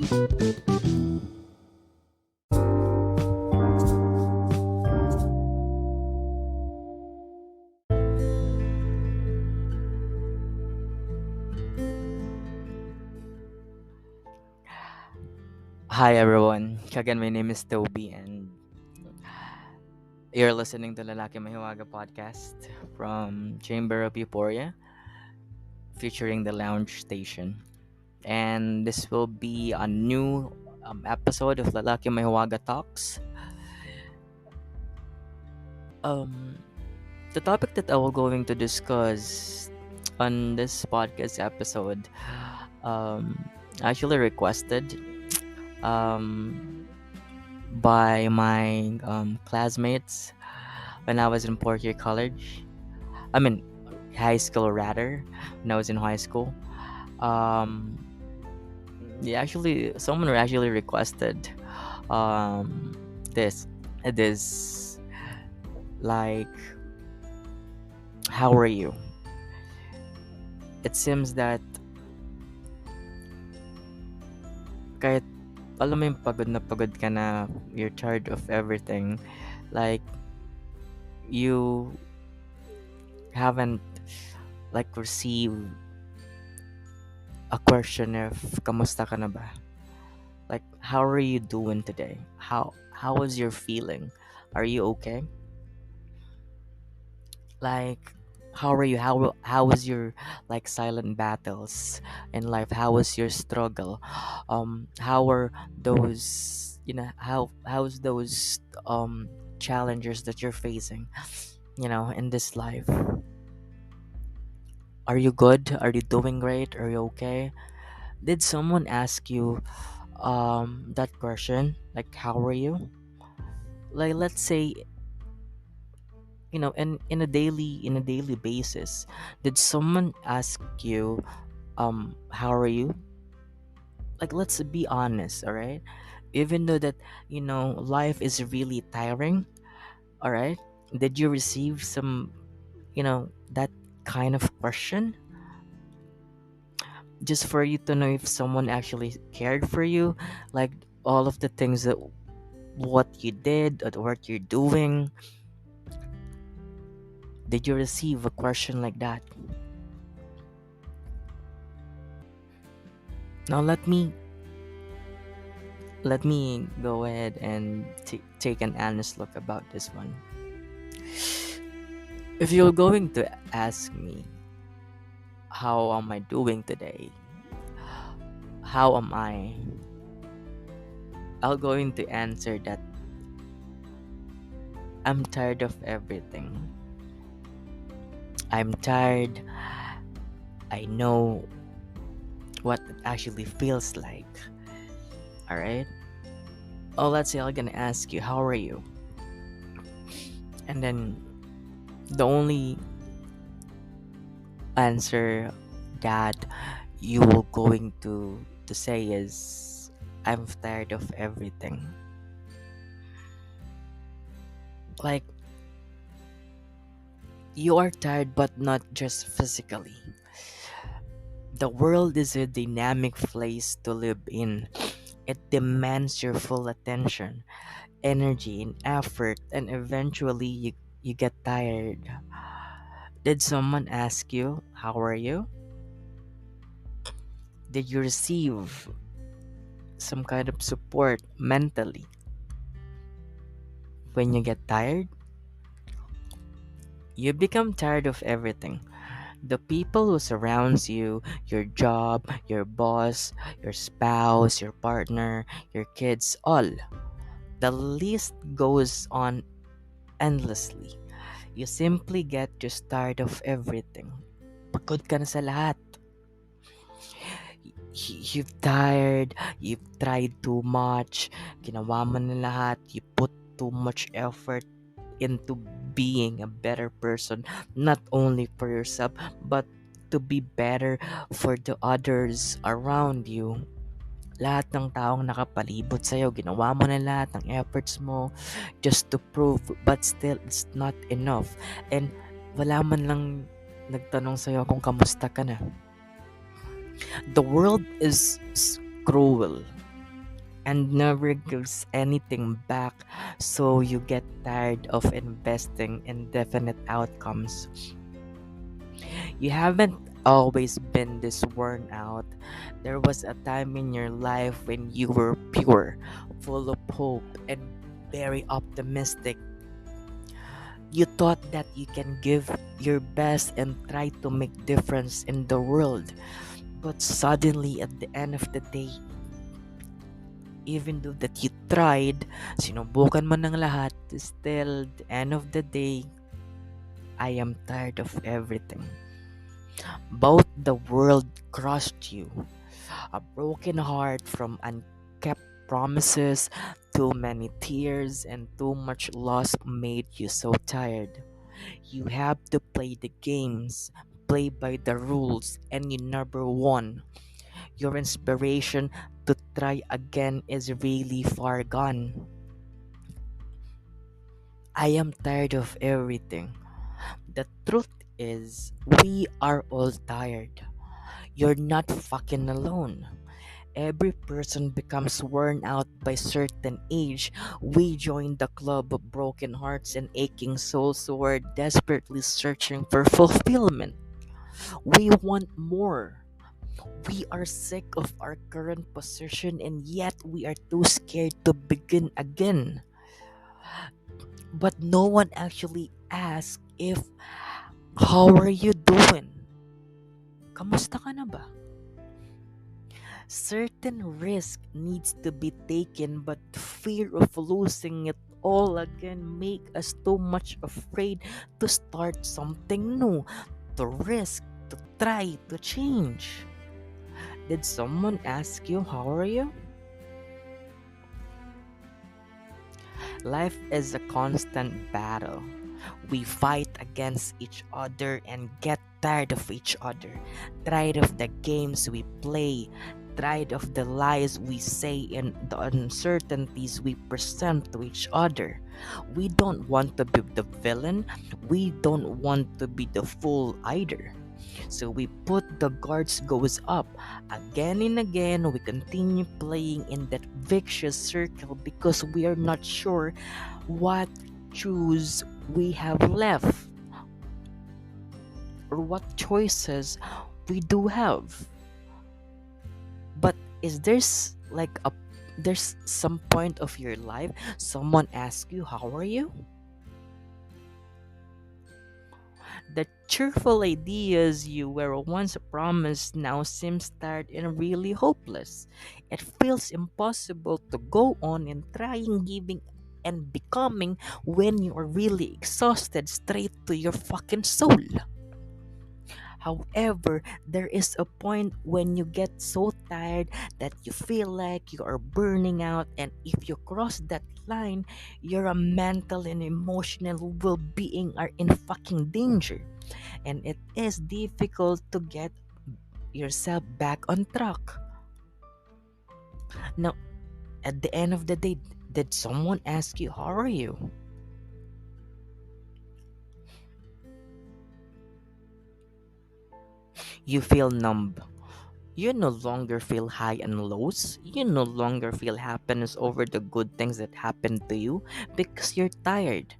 Hi everyone. Again, my name is Toby and you're listening to LalakingMahiwaga podcast from Chamber of Euphoria featuring the Lounge Station. And this will be a new episode of LalakingMahiwaga Talks. Um, the topic that I will going to discuss on this podcast episode um, actually requested um, by my classmates when I was in fourth year college. I mean, high school rather. When I was in high school, um, someone actually requested um this like, how are you? It seems that kahit alam mo yung pagod ka na, you're tired of everything, like you haven't like received a question of kamusta ka na ba? Like, how are you doing today? How is your feeling? Are you okay? Like, how are you? How was your like silent battles in life? How was your struggle? How are those, how's those challenges that you're facing, in this life? Are you good? Are you doing great? Are you okay? Did someone ask you that question, like, how are you? Like, let's say, in a daily basis, did someone ask you how are you? Like, let's be honest, all right? Even though that, life is really tiring, all right? Did you receive some, that kind of question, just for you to know if someone actually cared for you, like all of the things that what you did or what you're doing? Did you receive a question like that? Now let me go ahead and take an honest look about this one. If you're going to ask me how am I doing today, how am I'll going to answer that I'm tired of everything. I'm tired. I know what it actually feels like. All right. Oh, let's say I'm gonna ask you, how are you? And then the only answer that you will going to say is, I'm tired of everything. Like, you are tired, but not just physically. The world is a dynamic place to live in. It demands your full attention, energy, and effort, and eventually you get tired. Did someone ask you, how are you? Did you receive some kind of support mentally when you get tired? You become tired of everything. The people who surrounds you, your job, your boss, your spouse, your partner, your kids, all. The list goes on endlessly. You simply get just tired of everything. Pagod ka na sa lahat. You've tired, you've tried too much, ginawa mo na lahat, you put too much effort into being a better person, not only for yourself, but to be better for the others around you. Lahat ng taong nakapalibot sa'yo, ginawa mo na lahat ng efforts mo just to prove, but still it's not enough. And wala man lang nagtanong sa'yo kung kamusta ka na. The world is cruel. and never gives anything back, so you get tired of investing in definite outcomes. You haven't always been this worn out. There was a time in your life when you were pure, full of hope, and very optimistic. You thought that you can give your best and try to make difference in the world. But suddenly at the end of the day, even though that you tried, sinubukan mo ng lahat, still the end of the day, I am tired of everything. Both the world crushed you. A broken heart from unkept promises, too many tears, and too much loss made you so tired. You have to play the games, play by the rules, and you never won. Your inspiration to try again is really far gone. I am tired of everything. The truth is, we are all tired. You're not fucking alone. Every person becomes worn out by certain age. We join the club of broken hearts and aching souls who are desperately searching for fulfillment. We want more. We are sick of our current position and yet we are too scared to begin again. But no one actually asks if how are you doing? Kamusta ka na ba? Certain risk needs to be taken, but fear of losing it all again make us too much afraid to start something new, to risk, to try, to change. Did someone ask you how are you? Life is a constant battle. We fight against each other and get tired of each other, tired of the games we play, tired of the lies we say and the uncertainties we present to each other. We don't want to be the villain, we don't want to be the fool either. So we put the guards goes up. Again and again we continue playing in that vicious circle because we are not sure what choose we have left or what choices we do have. But is there's some point of your life someone asks you how are you? The cheerful ideas you were once promised now seems tired and really hopeless. It feels impossible to go on and trying giving and becoming when you are really exhausted straight to your fucking soul. However, there is a point when you get so tired that you feel like you are burning out, and if you cross that line, your mental and emotional well being are in fucking danger, and it is difficult to get yourself back on track. Now, at the end of the day, did someone ask you, how are you? You feel numb. You no longer feel high and lows. You no longer feel happiness over the good things that happened to you because you're tired.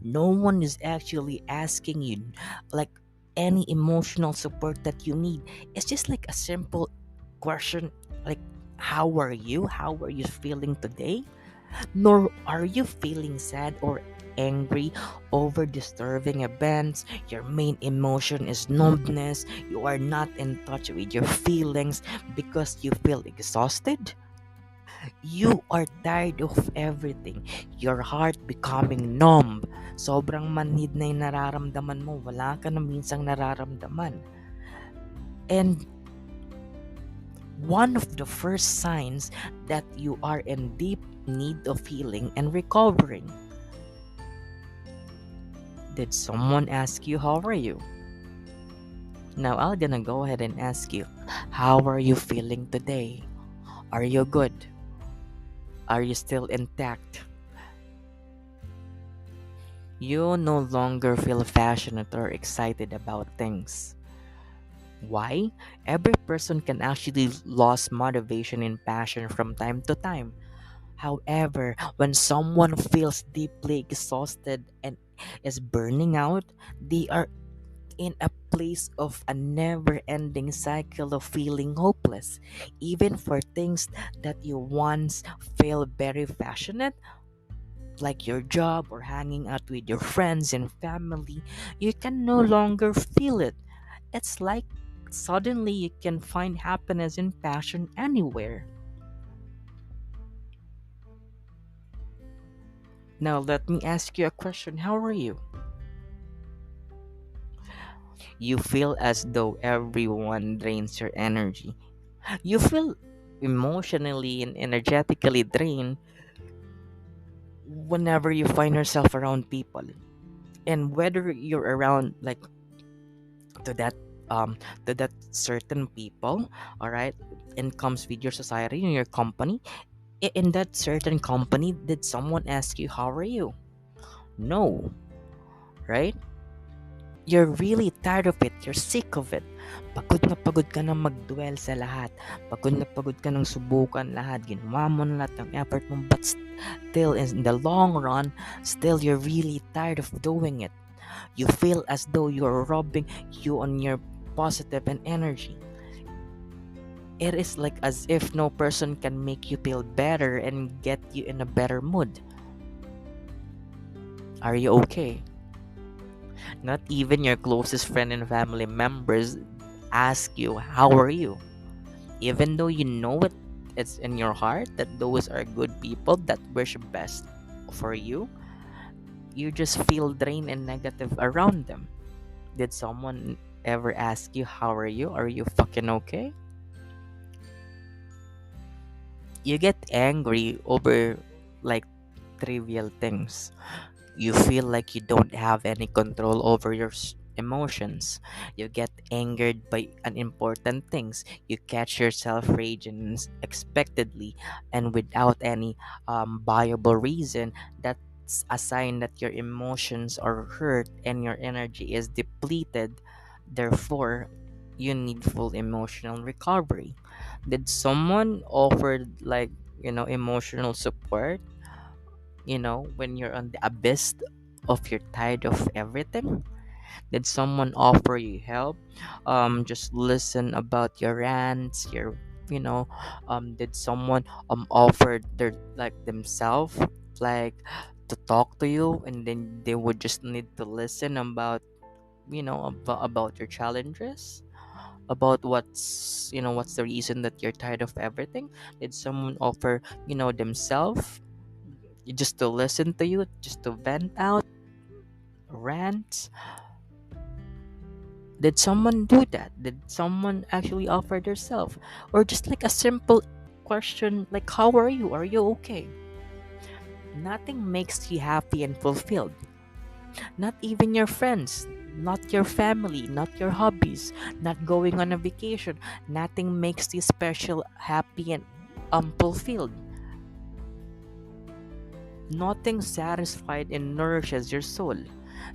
No one is actually asking you like any emotional support that you need. It's just like a simple question like how are you? How are you feeling today? Nor are you feeling sad or angry over disturbing events. Your main emotion is numbness. You are not in touch with your feelings because you feel exhausted. You are tired of everything. Your heart becoming numb. Sobrang manhid na yung nararamdaman mo. Wala ka na minsang nararamdaman. And one of the first signs that you are in deep need of healing and recovering. Did someone ask you how are you? Now I'm gonna go ahead and ask you, how are you feeling today? Are you good? Are you still intact? You no longer feel passionate or excited about things. Why? Every person can actually lose motivation and passion from time to time. However, when someone feels deeply exhausted and is burning out, they are in a place of a never ending cycle of feeling hopeless. Even for things that you once felt very passionate, like your job or hanging out with your friends and family, you can no longer feel it. It's like suddenly you can find happiness and passion anywhere. Now, let me ask you a question. How are you? You feel as though everyone drains your energy. You feel emotionally and energetically drained whenever you find yourself around people. And whether you're around like to that um to that certain people, all right, and comes with your society and your company, in that certain company, did someone ask you how are you? No, right? You're really tired of it. You're sick of it. Na pagod ka na mag-dwell sa lahat. Na pagod ka ng subukan lahat. Ginawa mo na lahat ng effort mo. But still, in the long run, still you're really tired of doing it. You feel as though you're robbing you on your positive and energy. It is like as if no person can make you feel better and get you in a better mood. Are you okay? Not even your closest friend and family members ask you, how are you? Even though you know it, it's in your heart that those are good people that wish best for you just feel drained and negative around them. Did someone ever ask you, how are you? Are you fucking okay? You get angry over like trivial things. You feel like you don't have any control over your emotions. You get angered by unimportant things. You catch yourself raging unexpectedly and without any viable reason. That's a sign that your emotions are hurt and your energy is depleted. Therefore, you need full emotional recovery. Did someone offer like emotional support when you're on the abyss of you're tired of everything? Did someone offer you help? Just listen about your rants, your you know, did someone offer their like themselves like to talk to you and then they would just need to listen about about your challenges, about what's the reason that you're tired of everything? Did someone offer themselves just to listen to you, just to vent out rants? Did someone do that? Did someone actually offer themselves? Or just like a simple question like, how are you? Are you okay? Nothing makes you happy and fulfilled. Not even your friends, not your family, not your hobbies, not going on a vacation. Nothing makes you special, happy, and fulfilled. Nothing satisfied and nourishes your soul.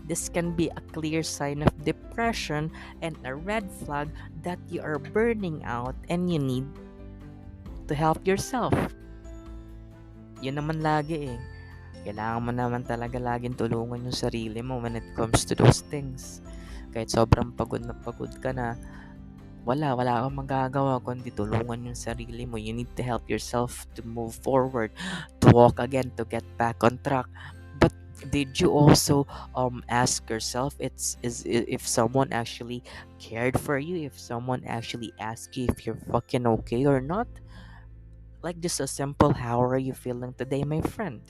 This can be a clear sign of depression and a red flag that you are burning out and you need to help yourself. Yun naman lagi eh. Kailangan mo naman talaga laging tulungan yung sarili mo when it comes to those things. Kahit sobrang pagod na pagod ka na, wala kang magagawa kundi tulungan yung sarili mo. You need to help yourself to move forward, to walk again, to get back on track. But did you also ask yourself if someone actually cared for you, if someone actually asked you if you're fucking okay or not? Like just a simple how are you feeling today, my friend?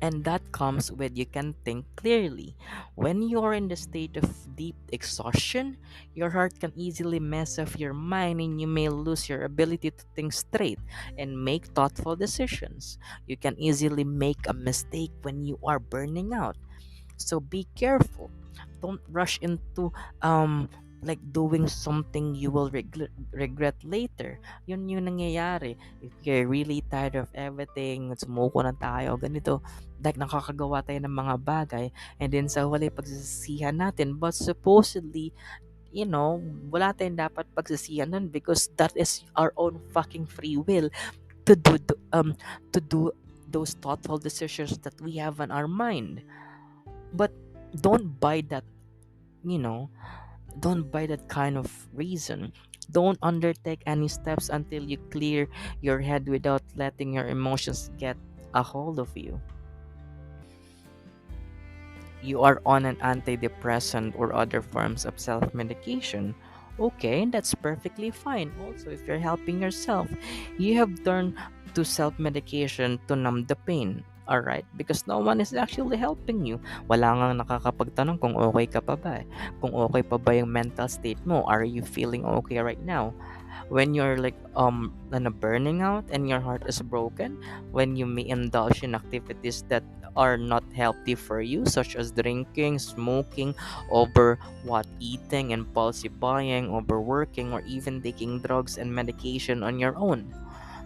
And that comes with you can think clearly. When you are in the state of deep exhaustion, your heart can easily mess up your mind and you may lose your ability to think straight and make thoughtful decisions. You can easily make a mistake when you are burning out. So be careful. Don't rush into um like doing something you will regret later. Yun yung nangyayari. If you're really tired of everything, sumuko na tayo, ganito, like nakakagawa tayo ng mga bagay, and then sa huli pagsisisihan natin, but supposedly, wala tayong dapat pagsisihan nun because that is our own fucking free will to do those thoughtful decisions that we have in our mind. But don't buy that, you know, don't buy that kind of reason. Don't undertake any steps until you clear your head without letting your emotions get a hold of you. You are on an antidepressant or other forms of self medication. Okay, that's perfectly fine. Also, if you're helping yourself, you have turned to self medication to numb the pain. Alright? Because no one is actually helping you. Wala nga nakakapagtanong kung okay ka pa ba. Kung okay pa ba yung mental state mo. Are you feeling okay right now? When you're like on a burning out and your heart is broken, when you may indulge in activities that are not healthy for you, such as drinking, smoking, over what eating, impulsive buying, overworking, or even taking drugs and medication on your own.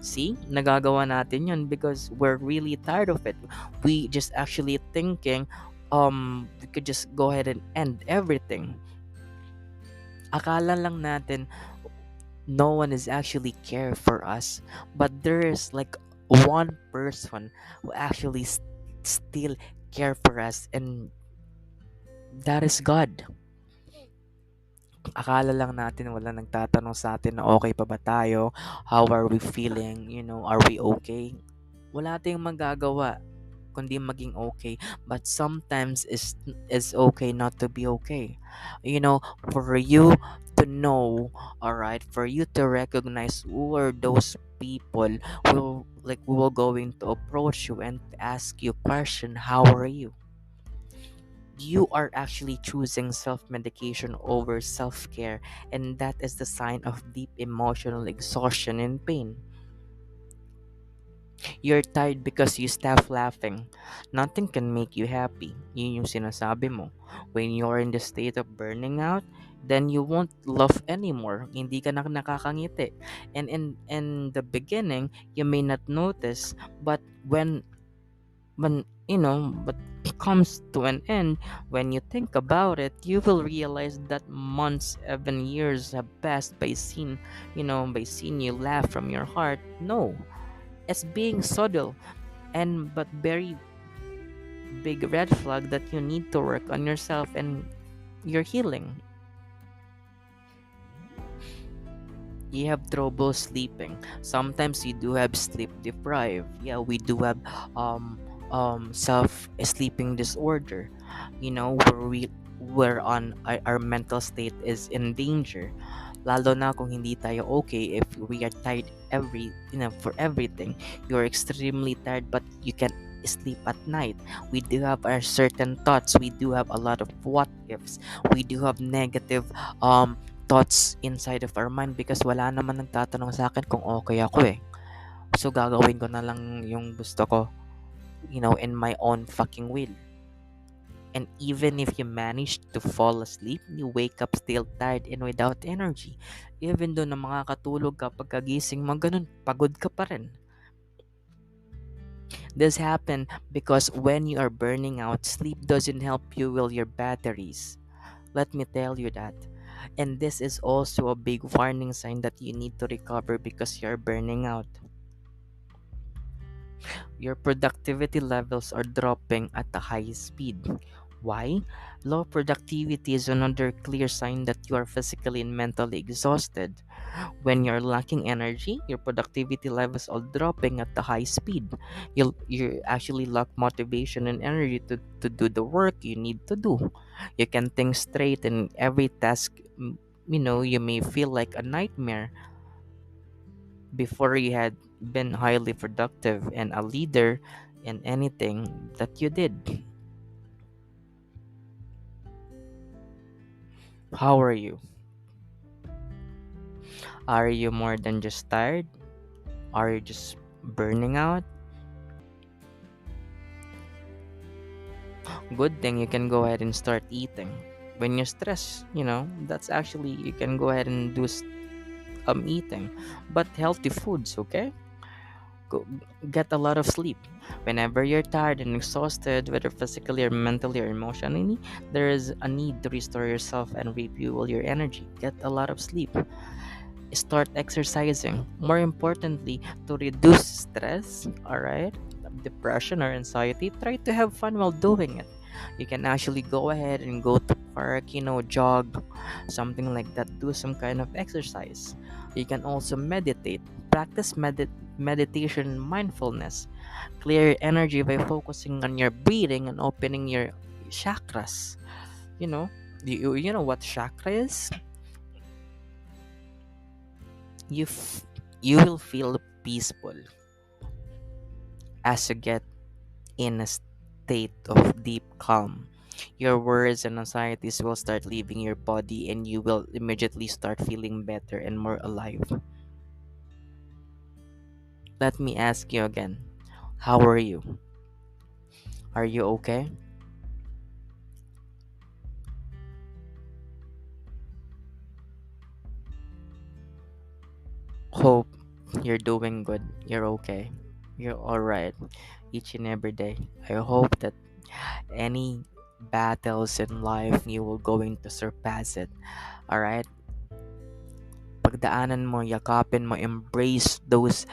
See, nagagawa natin yun because we're really tired of it. We just actually thinking we could just go ahead and end everything. Akala lang natin no one is actually care for us, but there is like one person who actually still care for us, and that is God. Akala lang natin wala nagtatanong sa atin na okay pa ba tayo, how are we feeling, are we okay. Wala tayong magagawa kundi maging okay, but sometimes is okay not to be okay. For you to know, all right, for you to recognize who are those people who will going to approach you and ask you question, how are you. You are actually choosing self-medication over self-care, and that is the sign of deep emotional exhaustion and pain. You're tired because you stop laughing. Nothing can make you happy. Yun yung sinasabi mo. When you're in the state of burning out, then you won't laugh anymore. Hindi ka na nakakangiti. And in the beginning, you may not notice, but but it comes to an end, when you think about it, you will realize that months, even years have passed by seeing you laugh from your heart. No, it's being subtle and but very big red flag that you need to work on yourself and your healing. You have trouble sleeping. Sometimes you do have sleep deprived. Yeah, we do have self sleeping disorder. Where on our mental state is in danger. Lalo na kung hindi tayo okay, if we are tired for everything. You're extremely tired but you can sleep at night. We do have our certain thoughts. We do have a lot of what ifs. We do have negative thoughts inside of our mind because wala naman nagtatanong sa akin kung okay ako eh. So gagawin ko na lang yung gusto ko, in my own fucking will. And even if you manage to fall asleep, you wake up still tired and without energy. Even though na makakatulog ka, pagkagising mo, ganun, pagod ka pa rin. This happen because when you are burning out, sleep doesn't help fuel your batteries. Let me tell you that. And this is also a big warning sign that you need to recover because you're burning out. Your productivity levels are dropping at a high speed. Why? Low productivity is another clear sign that you are physically and mentally exhausted. When you're lacking energy, your productivity levels are dropping at a high speed. You actually lack motivation and energy to do the work you need to do. You can think straight in every task. You may feel like a nightmare before you had been highly productive and a leader in anything that you did. How are you? Are you more than just tired? Are you just burning out? Good thing you can go ahead and start eating when you stress, that's actually you can go ahead and do eating, but healthy foods, okay? Go, get a lot of sleep. Whenever you're tired and exhausted, whether physically or mentally or emotionally, there is a need to restore yourself and refuel your energy. Get a lot of sleep. Start exercising. More importantly, to reduce stress, all right, depression or anxiety, try to have fun while doing it. You can actually go ahead and go to park, jog, something like that. Do some kind of exercise. You can also meditate. Practice meditation and mindfulness. Clear your energy by focusing on your breathing and opening your chakras. You know, you know what chakra is? you f- you will feel peaceful as you get in a state of deep calm. Your worries and anxieties will start leaving your body and you will immediately start feeling better and more alive. Let me ask you again. How are you? Are you okay? Hope you're doing good. You're okay. You're alright each and every day. I hope that any battles in life you will going to surpass it. Alright? Pagdaanan mo, yakapin mo, embrace those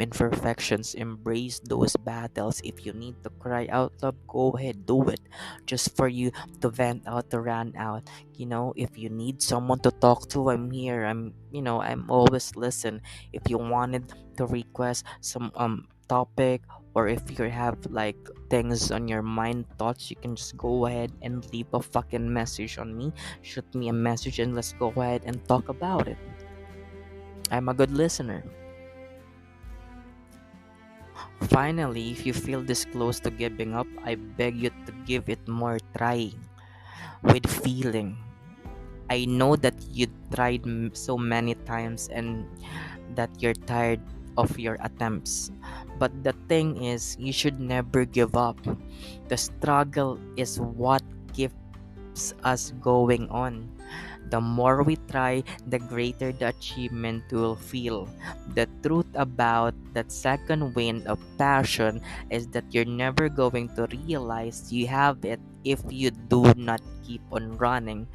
imperfections, embrace those battles. If you need to cry out loud, go ahead, do it. Just for you to vent out, to run out. If you need someone to talk to, I'm here. I'm always listen. If you wanted to request some topic, or if you have like things on your mind, thoughts, you can just go ahead and leave a fucking message on me. Shoot me a message and let's go ahead and talk about it. I'm a good listener. Finally, if you feel this close to giving up, I beg you to give it more try with feeling. I know that you tried so many times and that you're tired of your attempts. But the thing is, you should never give up. The struggle is what keeps us going on. The more we try, the greater the achievement we'll feel. The truth about that second wind of passion is that you're never going to realize you have it if you do not keep on running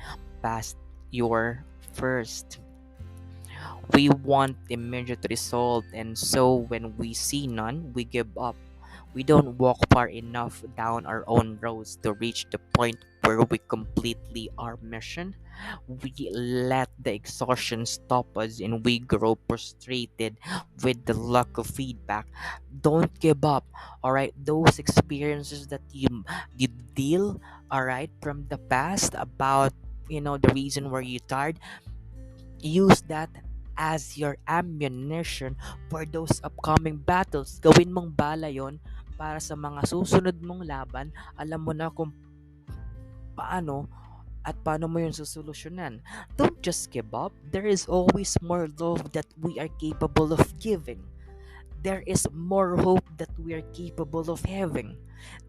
past your first. We want immediate result, and so when we see none, we give up. We don't walk far enough down our own roads to reach the point where we completely our mission. We let the exhaustion stop us and we grow frustrated with the lack of feedback. Don't give up, all right? Those experiences that you deal, all right, from the past about the reason where you tired, use that as your ammunition for those upcoming battles. Gawin mong bala yon para sa mga susunod mong laban. Alam mo na kung paano at paano mo yun susolusyonan. Don't just give up. There is always more love that we are capable of giving. There is more hope that we are capable of having.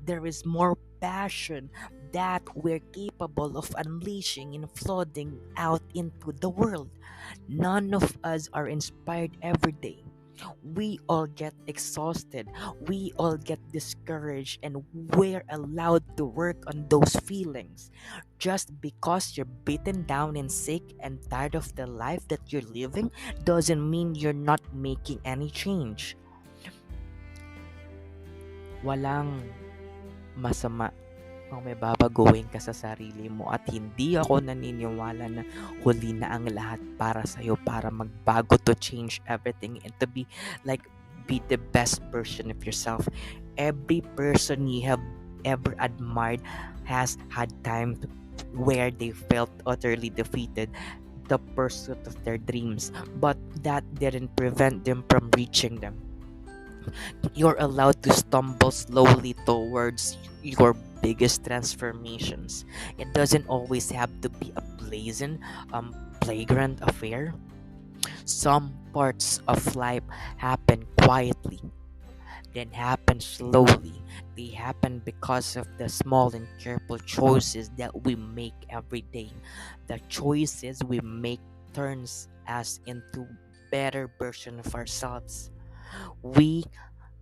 There is more passion that we're capable of unleashing and flooding out into the world. None of us are inspired every day. We all get exhausted. We all get discouraged, and we're allowed to work on those feelings. Just because you're beaten down and sick and tired of the life that you're living doesn't mean you're not making any change. Walang masama kung may babaguhin ka sa sarili mo, at hindi ako naniniwala na huli na ang lahat para sa'yo, para magbago, to change everything and to be the best version of yourself. Every person you have ever admired has had time where they felt utterly defeated, the pursuit of their dreams, but that didn't prevent them from reaching them. You're allowed to stumble slowly towards your biggest transformations. It doesn't always have to be a blazing, flagrant affair. Some parts of life happen quietly. didn't happen slowly. They happen because of the small and careful choices that we make every day. The choices we make turns us into better version of ourselves. We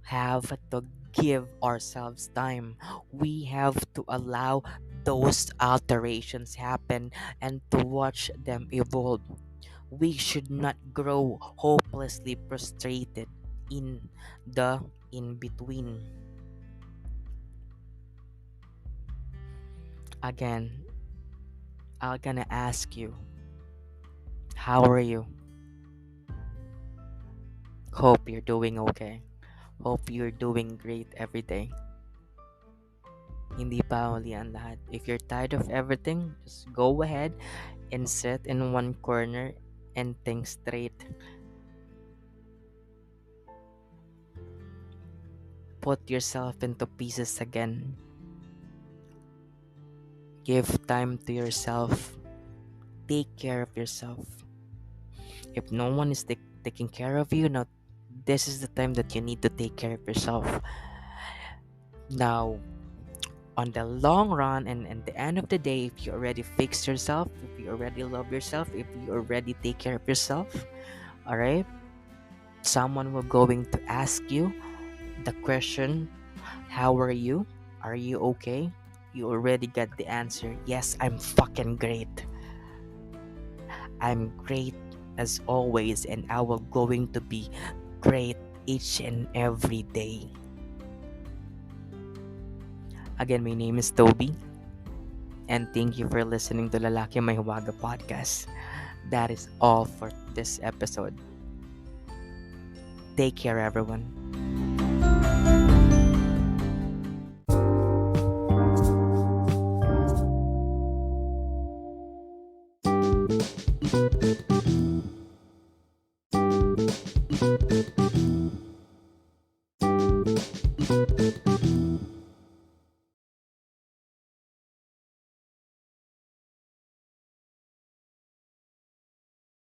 have to give ourselves time. We have to allow those alterations happen and to watch them evolve. We should not grow hopelessly frustrated in the in between. Again, I'm gonna ask you, how are you? Hope you're doing okay. Hope you're doing great every day. Hindi pa huli ang lahat. If you're tired of everything, just go ahead and sit in one corner and think straight. Put yourself into pieces again. Give time to yourself. Take care of yourself. If no one is taking care of you, now this is the time that you need to take care of yourself. Now, on the long run and the end of the day, if you already fix yourself, if you already love yourself, if you already take care of yourself, all right, someone will going to ask you the question, how are you? Are you okay? You already got the answer. Yes, I'm fucking great. I'm great as always, and I will going to be great each and every day. Again, my name is Toby, and thank you for listening to LalakingMahiwaga podcast. That is all for this episode. Take care, everyone.